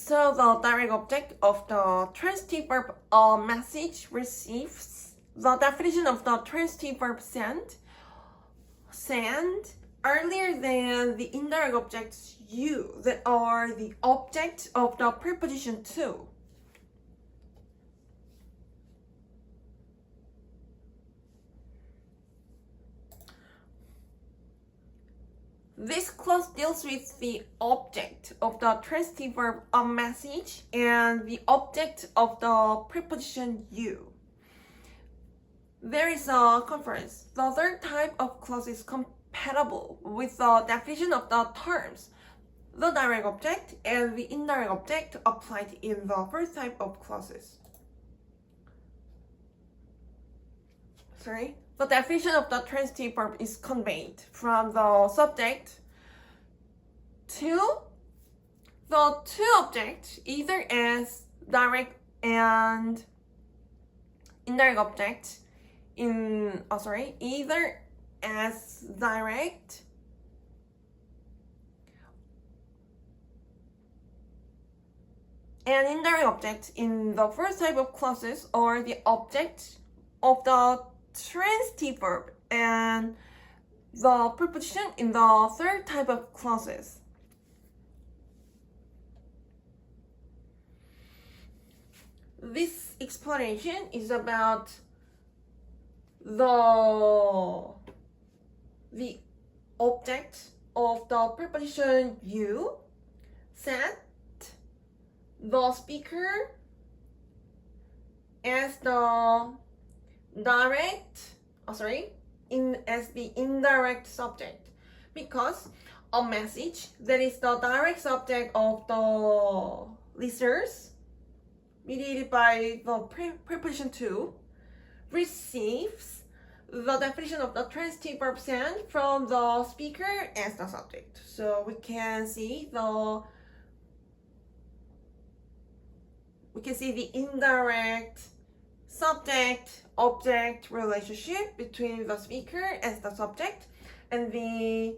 So the direct object of the transitive verb message receives the definition of the transitive verb send earlier than the indirect objects you that are the object of the preposition to. This clause deals with the object of the transitive verb message and the object of the preposition you. There is a conference. The third type of clause is compatible with the definition of the terms. The direct object and the indirect object applied in the first type of clauses. The definition of the transitive verb is conveyed from the subject to the two objects, either as direct and indirect object either as direct and indirect object in the first type of clauses, or the object of the transitive verb and the preposition in the third type of clauses. This explanation is about the object of the preposition you set the speaker as the as the indirect subject, because a message that is the direct subject of the listeners, mediated by the preposition to, receives the definition of the transitive verb send from the speaker as the subject. So we can see the indirect subject-object relationship between the speaker as the subject and the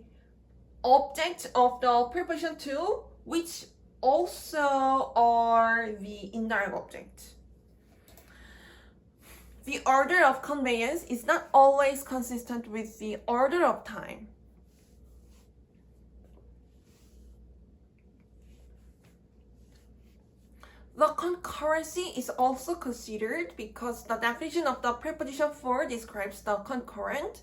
object of the preposition to, which also are the indirect object. The order of conveyance is not always consistent with the order of time. The concurrency is also considered because the definition of the preposition for describes the concurrent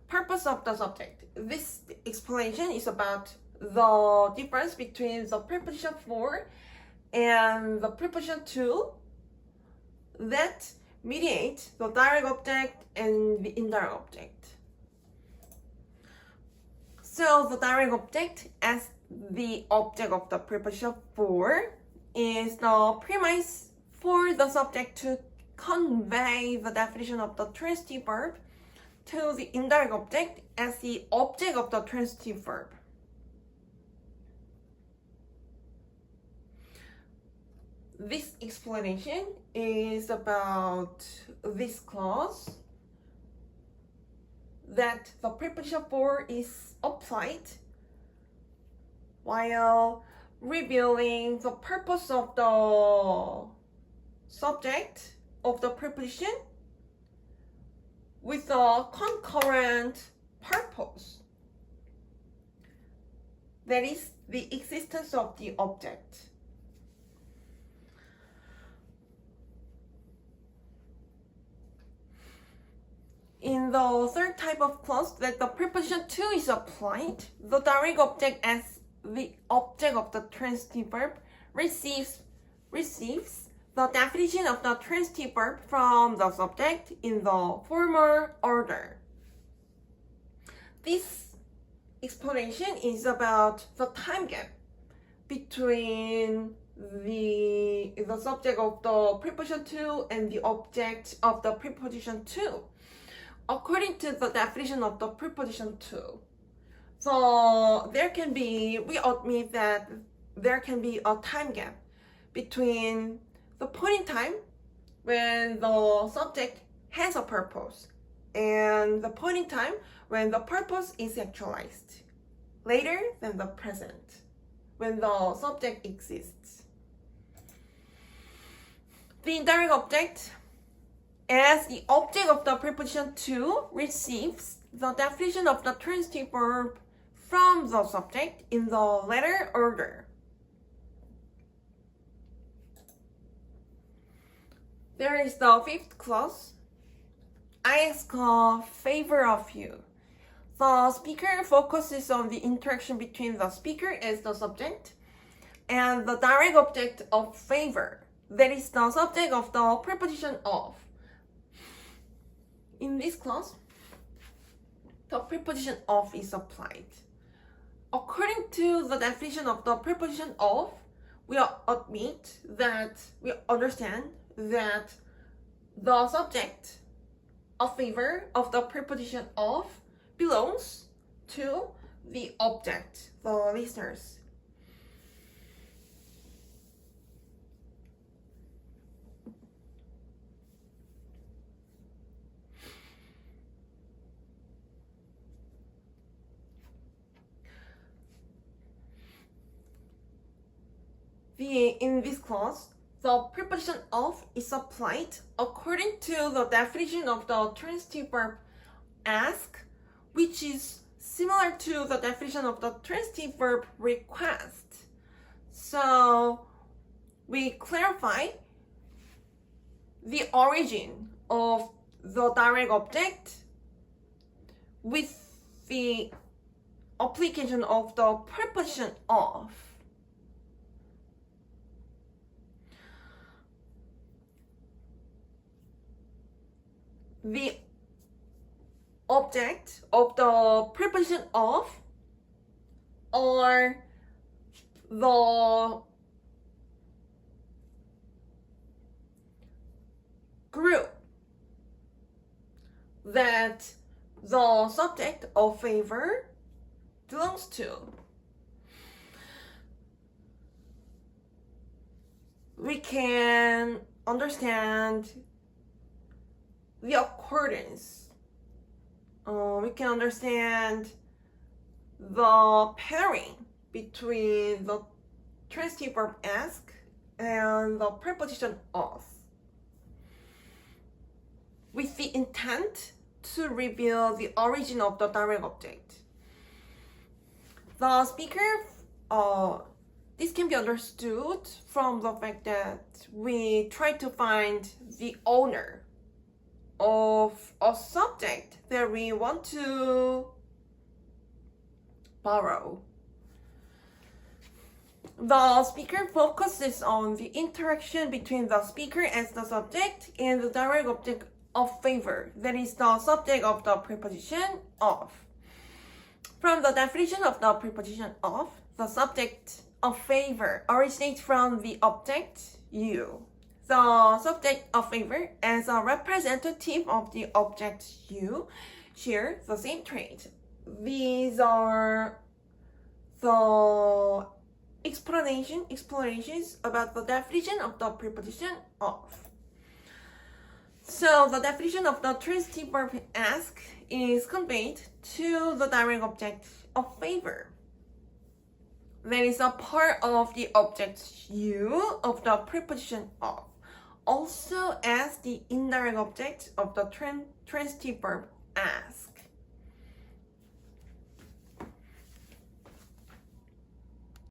purpose of the subject. This explanation is about the difference between the preposition for and the preposition to that mediate the direct object and the indirect object. So the direct object as the object of the preposition for is the premise for the subject to convey the definition of the transitive verb to the indirect object as the object of the transitive verb. This explanation is about this clause that the preposition for is applied while revealing the purpose of the subject of the preposition with a concurrent purpose, that is, the existence of the object. In the third type of clause that the preposition to is applied, the direct object as the object of the transitive verb receives the definition of the transitive verb from the subject in the former order. This explanation is about the time gap between the subject of the preposition to and the object of the preposition to. According to the definition of the preposition to, so we admit that there can be a time gap between the point in time when the subject has a purpose and the point in time when the purpose is actualized, later than the present, when the subject exists. The indirect object as the object of the preposition to receives the definition of the transitive verb from the subject in the letter order. There is the fifth clause. I ask a favor of you. The speaker focuses on the interaction between the speaker as the subject and the direct object of favor, that is the subject of the preposition of. In this clause, the preposition of is applied. According to the definition of the preposition of, we understand that the subject of favor of the preposition of belongs to the object, the listeners. In this clause, the preposition of is applied according to the definition of the transitive verb ask, which is similar to the definition of the transitive verb request. So we clarify the origin of the direct object with the application of the preposition of. The object of the preposition of or the group that the subject of favor belongs to. We can understand the accordance. We can understand the pairing between the transitive verb ask and the preposition of, with the intent to reveal the origin of the direct object. The speaker, this can be understood from the fact that we try to find the owner of a subject that we want to borrow. The speaker focuses on the interaction between the speaker as the subject and the direct object of favor, that is the subject of the preposition of. From the definition of the preposition of, the subject of favor originates from the object you. The subject of favor as a representative of the object you share the same trait. These are the explanations about the definition of the preposition of. So the definition of the transitive verb ask is conveyed to the direct object of favor. That is a part of the object you of the preposition of, also as the indirect object of the transitive verb ask.